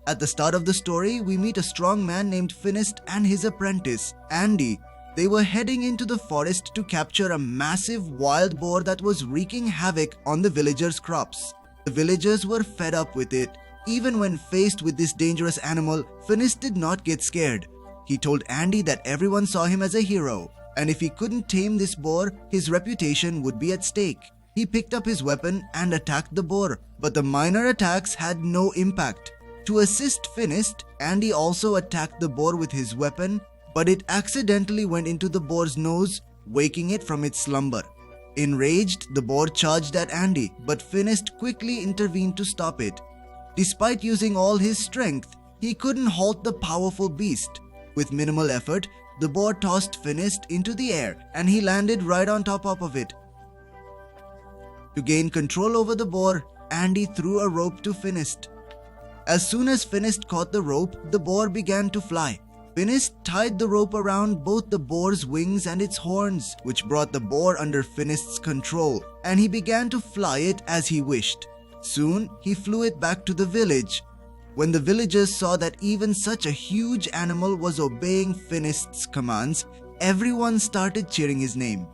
At the start of the story, we meet a strong man named Finist and his apprentice, Andy. They were heading into the forest to capture a massive wild boar that was wreaking havoc on the villagers' crops. The villagers were fed up with it. Even when faced with this dangerous animal, Finist did not get scared. He told Andy that everyone saw him as a hero, and if he couldn't tame this boar, his reputation would be at stake. He picked up his weapon and attacked the boar, but the minor attacks had no impact. To assist Finist, Andy also attacked the boar with his weapon, but it accidentally went into the boar's nose, waking it from its slumber. Enraged, the boar charged at Andy, but Finist quickly intervened to stop it. Despite using all his strength, he couldn't halt the powerful beast. With minimal effort, the boar tossed Finist into the air and he landed right on top of it. To gain control over the boar, Andy threw a rope to Finist. As soon as Finist caught the rope, the boar began to fly. Finist tied the rope around both the boar's wings and its horns, which brought the boar under Finist's control, and he began to fly it as he wished. Soon, he flew it back to the village. When the villagers saw that even such a huge animal was obeying Finist's commands, everyone started cheering his name.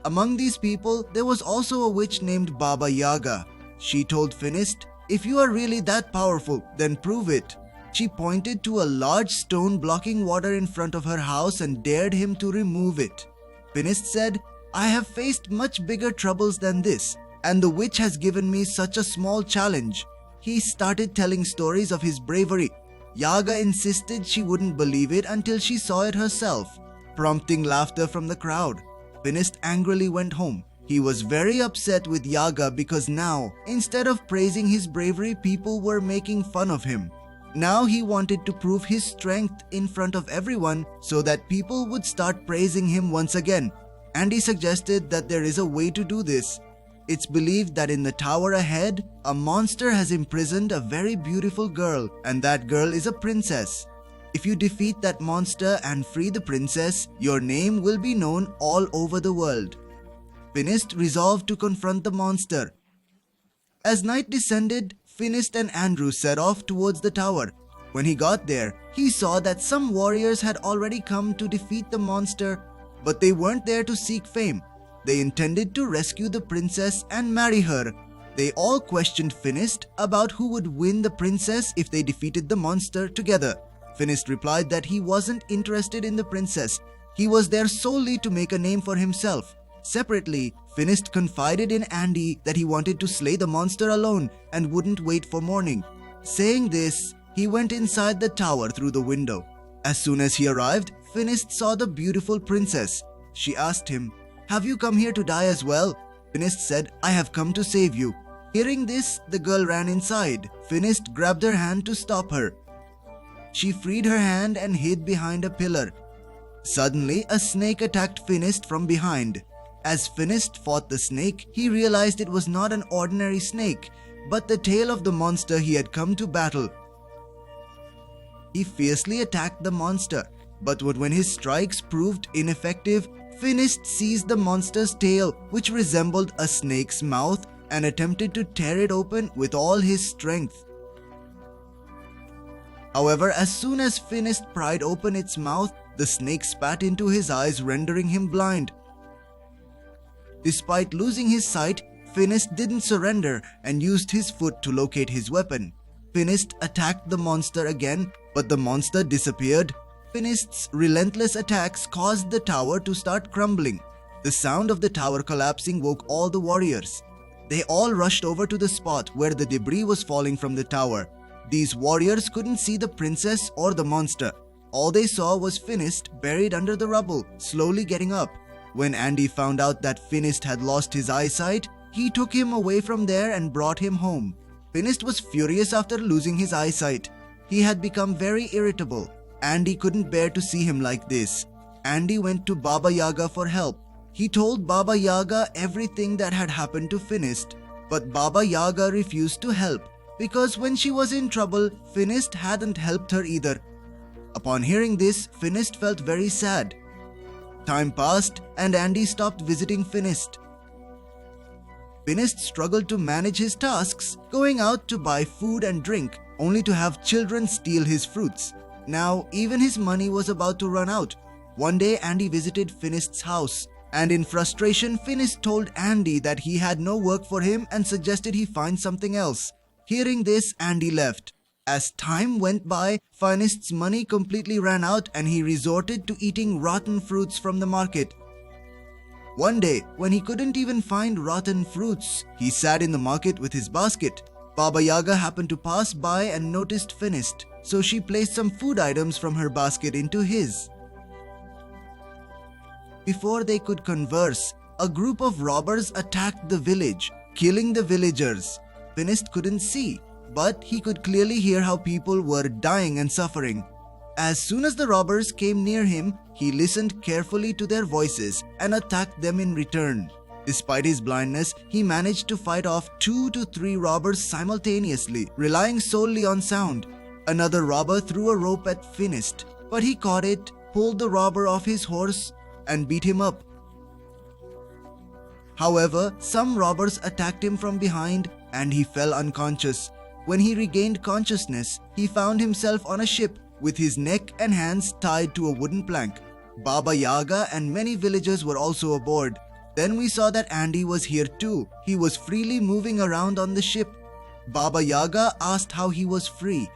Among these people, there was also a witch named Baba Yaga. She told Finist, "If you are really that powerful, then prove it." She pointed to a large stone blocking water in front of her house and dared him to remove it. Finist said, "I have faced much bigger troubles than this, and the witch has given me such a small challenge." He started telling stories of his bravery. Yaga insisted she wouldn't believe it until she saw it herself, prompting laughter from the crowd. Finist angrily went home. He was very upset with Yaga because now, instead of praising his bravery, people were making fun of him. Now he wanted to prove his strength in front of everyone so that people would start praising him once again. And he suggested that there is a way to do this. It's believed that in the tower ahead, a monster has imprisoned a very beautiful girl, and that girl is a princess. If you defeat that monster and free the princess, your name will be known all over the world. Finist resolved to confront the monster. As night descended, Finist and Andrew set off towards the tower. When he got there, he saw that some warriors had already come to defeat the monster, but they weren't there to seek fame. They intended to rescue the princess and marry her. They all questioned Finist about who would win the princess if they defeated the monster together. Finist replied that he wasn't interested in the princess. He was there solely to make a name for himself. Separately, Finist confided in Andy that he wanted to slay the monster alone and wouldn't wait for morning. Saying this, he went inside the tower through the window. As soon as he arrived, Finist saw the beautiful princess. She asked him, "Have you come here to die as well?" Finist said, "I have come to save you." Hearing this, the girl ran inside. Finist grabbed her hand to stop her. She freed her hand and hid behind a pillar. Suddenly, a snake attacked Finist from behind. As Finist fought the snake, he realized it was not an ordinary snake, but the tail of the monster he had come to battle. He fiercely attacked the monster, but when his strikes proved ineffective, Finist seized the monster's tail, which resembled a snake's mouth, and attempted to tear it open with all his strength. However, as soon as Finist pried open its mouth, the snake spat into his eyes, rendering him blind. Despite losing his sight, Finist didn't surrender and used his foot to locate his weapon. Finist attacked the monster again, but the monster disappeared. Finist's relentless attacks caused the tower to start crumbling. The sound of the tower collapsing woke all the warriors. They all rushed over to the spot where the debris was falling from the tower. These warriors couldn't see the princess or the monster. All they saw was Finist buried under the rubble, slowly getting up. When Andy found out that Finist had lost his eyesight, he took him away from there and brought him home. Finist was furious after losing his eyesight. He had become very irritable. Andy couldn't bear to see him like this. Andy went to Baba Yaga for help. He told Baba Yaga everything that had happened to Finist, but Baba Yaga refused to help because when she was in trouble, Finist hadn't helped her either. Upon hearing this, Finist felt very sad. Time passed and Andy stopped visiting Finist. Finist struggled to manage his tasks, going out to buy food and drink. only to have children steal his fruits. Now, even his money was about to run out. One day, Andy visited Finist's house, and in frustration, Finist told Andy that he had no work for him and suggested he find something else. Hearing this, Andy left. As time went by, Finist's money completely ran out and he resorted to eating rotten fruits from the market. One day, when he couldn't even find rotten fruits, he sat in the market with his basket. Baba Yaga happened to pass by and noticed Finist, so she placed some food items from her basket into his. Before they could converse, a group of robbers attacked the village, killing the villagers. Finist couldn't see, but he could clearly hear how people were dying and suffering. As soon as the robbers came near him, he listened carefully to their voices and attacked them in return. Despite his blindness, he managed to fight off 2 to 3 robbers simultaneously, relying solely on sound. Another robber threw a rope at Finist, but he caught it, pulled the robber off his horse, and beat him up. However, some robbers attacked him from behind and he fell unconscious. When he regained consciousness, he found himself on a ship with his neck and hands tied to a wooden plank. Baba Yaga and many villagers were also aboard. Then we saw that Andy was here too. He was freely moving around on the ship. Baba Yaga asked how he was free,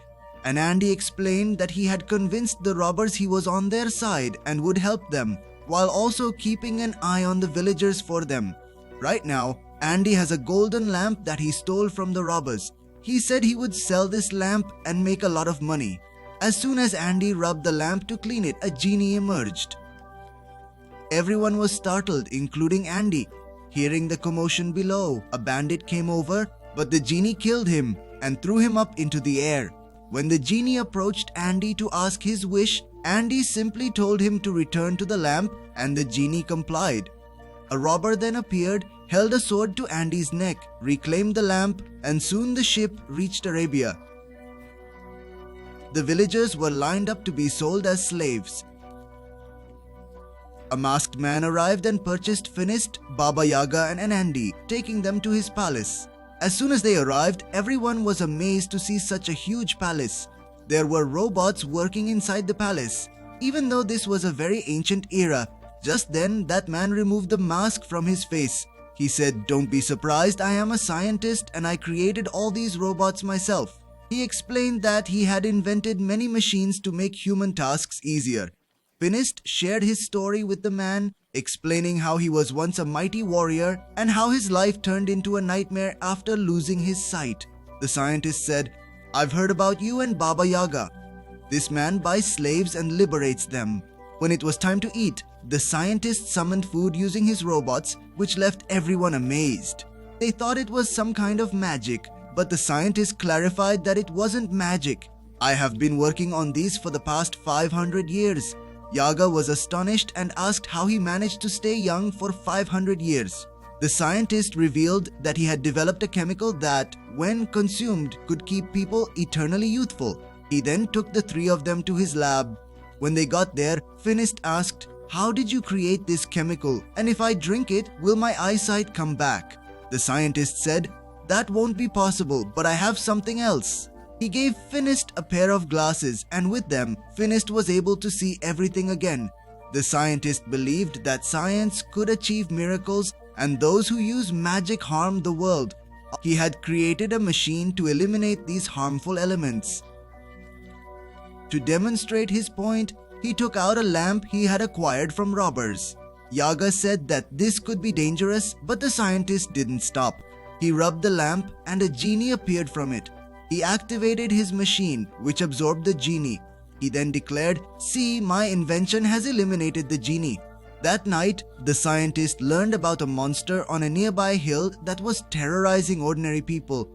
and Andy explained that he had convinced the robbers he was on their side and would help them, while also keeping an eye on the villagers for them. Right now, Andy has a golden lamp that he stole from the robbers. He said he would sell this lamp and make a lot of money. As soon as Andy rubbed the lamp to clean it, a genie emerged. Everyone was startled, including Andy. Hearing the commotion below, a bandit came over, but the genie killed him and threw him up into the air. When the genie approached Andy to ask his wish, Andy simply told him to return to the lamp and the genie complied. A robber then appeared, held a sword to Andy's neck, reclaimed the lamp, and soon the ship reached Arabia. The villagers were lined up to be sold as slaves. A masked man arrived and purchased Finist, Baba Yaga and Andy, taking them to his palace. As soon as they arrived, everyone was amazed to see such a huge palace. There were robots working inside the palace. Even though this was a very ancient era, just then that man removed the mask from his face. He said, "Don't be surprised, I am a scientist and I created all these robots myself." He explained that he had invented many machines to make human tasks easier. Finist shared his story with the man, explaining how he was once a mighty warrior and how his life turned into a nightmare after losing his sight. The scientist said, "I've heard about you and Baba Yaga. This man buys slaves and liberates them." When it was time to eat, the scientist summoned food using his robots, which left everyone amazed. They thought it was some kind of magic, but the scientist clarified that it wasn't magic. "I have been working on these for the past 500 years. Yaga was astonished and asked how he managed to stay young for 500 years. The scientist revealed that he had developed a chemical that, when consumed, could keep people eternally youthful. He then took the 3 of them to his lab. When they got there, Finist asked, "How did you create this chemical? And if I drink it, will my eyesight come back?" The scientist said, "That won't be possible, but I have something else." He gave Finist a pair of glasses, and with them, Finist was able to see everything again. The scientist believed that science could achieve miracles and those who use magic harm the world. He had created a machine to eliminate these harmful elements. To demonstrate his point, he took out a lamp he had acquired from robbers. Yaga said that this could be dangerous, but the scientist didn't stop. He rubbed the lamp and a genie appeared from it. He activated his machine, which absorbed the genie. He then declared, "See, my invention has eliminated the genie." That night, the scientist learned about a monster on a nearby hill that was terrorizing ordinary people.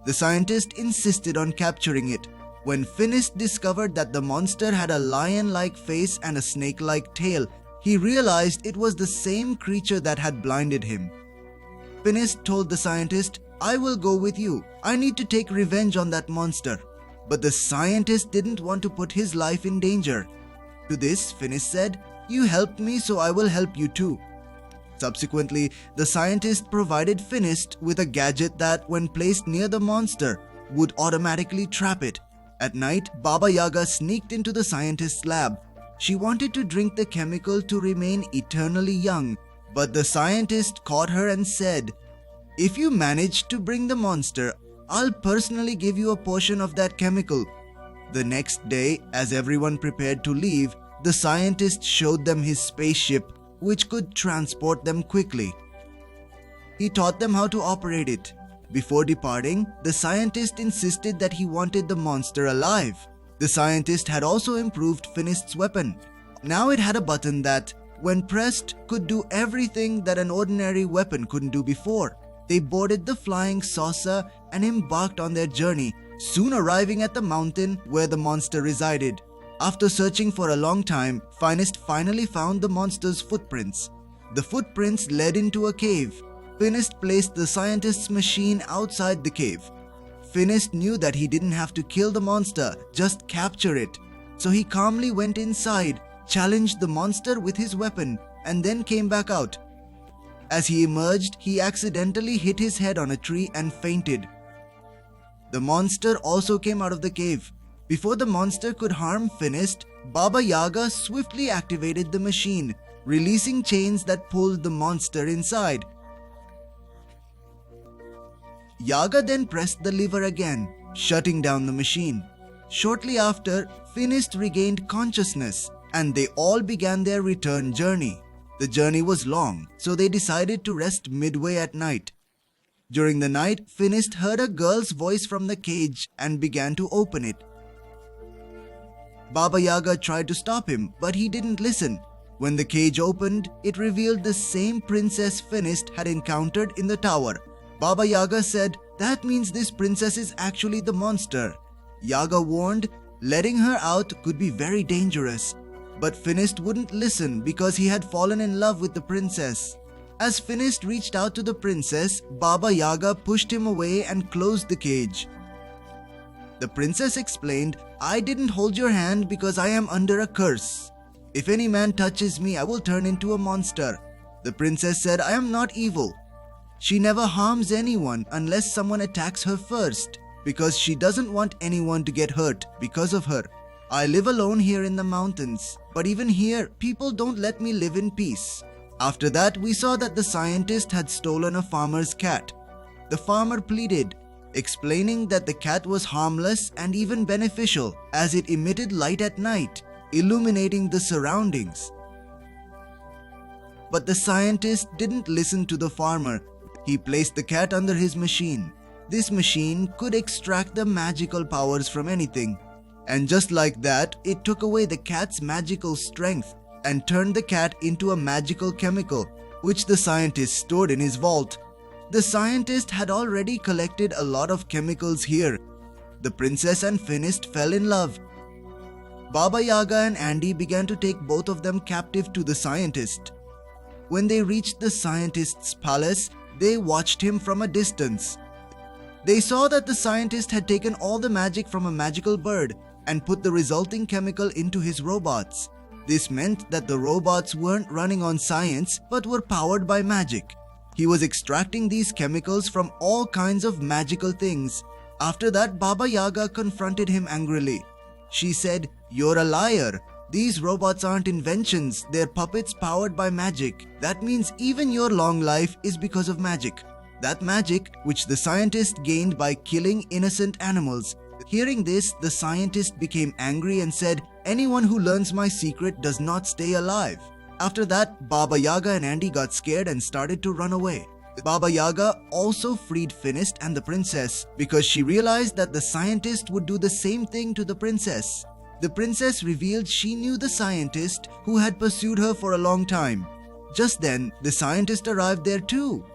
The scientist insisted on capturing it. When Finist discovered that the monster had a lion-like face and a snake-like tail, he realized it was the same creature that had blinded him. Finist told the scientist, "I will go with you. I need to take revenge on that monster." But the scientist didn't want to put his life in danger. To this, Finist said, "You helped me, so I will help you too." Subsequently, the scientist provided Finist with a gadget that, when placed near the monster, would automatically trap it. At night, Baba Yaga sneaked into the scientist's lab. She wanted to drink the chemical to remain eternally young, but the scientist caught her and said, "If you manage to bring the monster, I'll personally give you a portion of that chemical." The next day, as everyone prepared to leave, the scientist showed them his spaceship, which could transport them quickly. He taught them how to operate it. Before departing, the scientist insisted that he wanted the monster alive. The scientist had also improved Finist's weapon. Now it had a button that, when pressed, could do everything that an ordinary weapon couldn't do before. They boarded the flying saucer and embarked on their journey, soon arriving at the mountain where the monster resided. After searching for a long time, Finist finally found the monster's footprints. The footprints led into a cave. Finist placed the scientist's machine outside the cave. Finist knew that he didn't have to kill the monster, just capture it. So he calmly went inside, challenged the monster with his weapon, and then came back out. As he emerged, he accidentally hit his head on a tree and fainted. The monster also came out of the cave. Before the monster could harm Finist, Baba Yaga swiftly activated the machine, releasing chains that pulled the monster inside. Yaga then pressed the lever again, shutting down the machine. Shortly after, Finist regained consciousness, and they all began their return journey. The journey was long, so they decided to rest midway at night. During the night, Finist heard a girl's voice from the cage and began to open it. Baba Yaga tried to stop him, but he didn't listen. When the cage opened, it revealed the same Princess Finist had encountered in the tower. Baba Yaga said, "That means this princess is actually the monster." Yaga warned, letting her out could be very dangerous. But Finist wouldn't listen because he had fallen in love with the princess. As Finist reached out to the princess, Baba Yaga pushed him away and closed the cage. The princess explained, "I didn't hold your hand because I am under a curse. If any man touches me, I will turn into a monster." The princess said, "I am not evil." She never harms anyone unless someone attacks her first, because she doesn't want anyone to get hurt because of her. "I live alone here in the mountains, but even here, people don't let me live in peace." After that, we saw that the scientist had stolen a farmer's cat. The farmer pleaded, explaining that the cat was harmless and even beneficial as it emitted light at night, illuminating the surroundings. But the scientist didn't listen to the farmer. He placed the cat under his machine. This machine could extract the magical powers from anything. And just like that, it took away the cat's magical strength and turned the cat into a magical chemical, which the scientist stored in his vault. The scientist had already collected a lot of chemicals here. The princess and Finist fell in love. Baba Yaga and Andy began to take both of them captive to the scientist. When they reached the scientist's palace, they watched him from a distance. They saw that the scientist had taken all the magic from a magical bird and put the resulting chemical into his robots. This meant that the robots weren't running on science but were powered by magic. He was extracting these chemicals from all kinds of magical things. After that, Baba Yaga confronted him angrily. She said, "You're a liar. These robots aren't inventions, they're puppets powered by magic. That means even your long life is because of magic." That magic, which the scientist gained by killing innocent animals. Hearing this, the scientist became angry and said, "Anyone who learns my secret does not stay alive." After that, Baba Yaga and Andy got scared and started to run away. Baba Yaga also freed Finist and the princess because she realized that the scientist would do the same thing to the princess. The princess revealed she knew the scientist who had pursued her for a long time. Just then, the scientist arrived there too.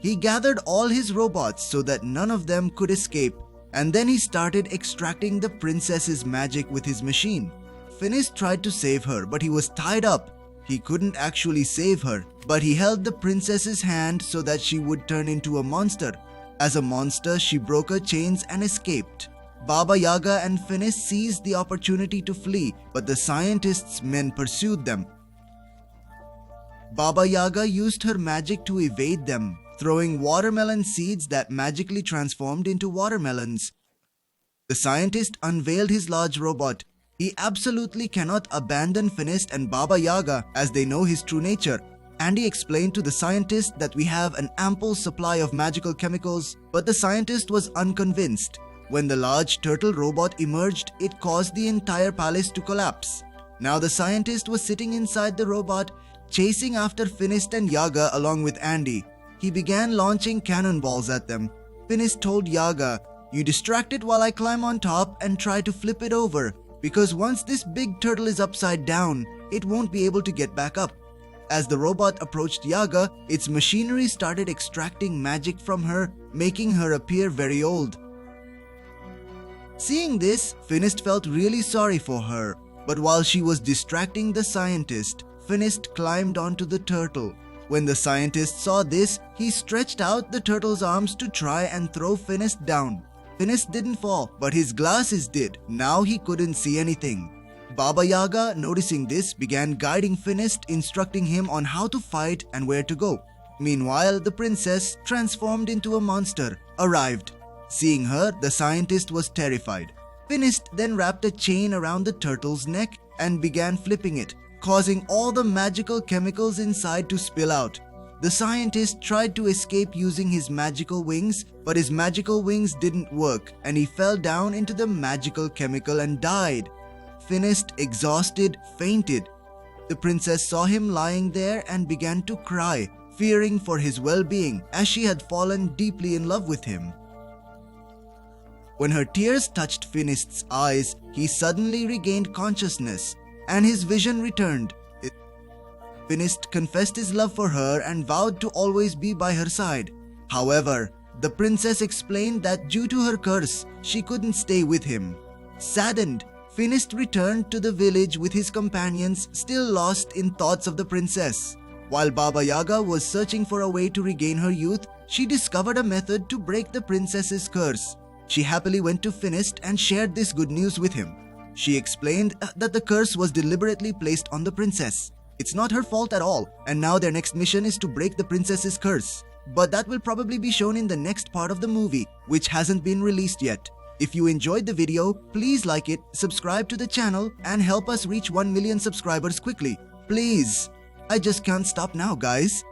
He gathered all his robots so that none of them could escape, and then he started extracting the princess's magic with his machine. Finist tried to save her, but he was tied up. He couldn't actually save her, but he held the princess's hand so that she would turn into a monster. As a monster, she broke her chains and escaped. Baba Yaga and Finist seized the opportunity to flee, but the scientist's men pursued them. Baba Yaga used her magic to evade them, throwing watermelon seeds that magically transformed into watermelons. The scientist unveiled his large robot. He absolutely cannot abandon Finist and Baba Yaga as they know his true nature. Andy explained to the scientist that we have an ample supply of magical chemicals, but the scientist was unconvinced. When the large turtle robot emerged, it caused the entire palace to collapse. Now the scientist was sitting inside the robot, chasing after Finist and Yaga along with Andy. He began launching cannonballs at them. Finist told Yaga, "You distract it while I climb on top and try to flip it over, because once this big turtle is upside down, it won't be able to get back up." As the robot approached Yaga, its machinery started extracting magic from her, making her appear very old. Seeing this, Finist felt really sorry for her, but while she was distracting the scientist, Finist climbed onto the turtle. When the scientist saw this, he stretched out the turtle's arms to try and throw Finist down. Finist didn't fall, but his glasses did. Now he couldn't see anything. Baba Yaga, noticing this, began guiding Finist, instructing him on how to fight and where to go. Meanwhile, the princess, transformed into a monster, arrived. Seeing her, the scientist was terrified. Finist then wrapped a chain around the turtle's neck and began flipping it, causing all the magical chemicals inside to spill out. The scientist tried to escape using his magical wings, but his magical wings didn't work and he fell down into the magical chemical and died. Finist, exhausted, fainted. The princess saw him lying there and began to cry, fearing for his well-being as she had fallen deeply in love with him. When her tears touched Finist's eyes, he suddenly regained consciousness and his vision returned. Finist confessed his love for her and vowed to always be by her side. However, the princess explained that due to her curse, she couldn't stay with him. Saddened, Finist returned to the village with his companions, still lost in thoughts of the princess. While Baba Yaga was searching for a way to regain her youth, she discovered a method to break the princess's curse. She happily went to Finist and shared this good news with him. She explained that the curse was deliberately placed on the princess. It's not her fault at all, and now their next mission is to break the princess's curse. But that will probably be shown in the next part of the movie, which hasn't been released yet. If you enjoyed the video, please like it, subscribe to the channel, and help us reach 1 million subscribers quickly. Please! I just can't stop now, guys.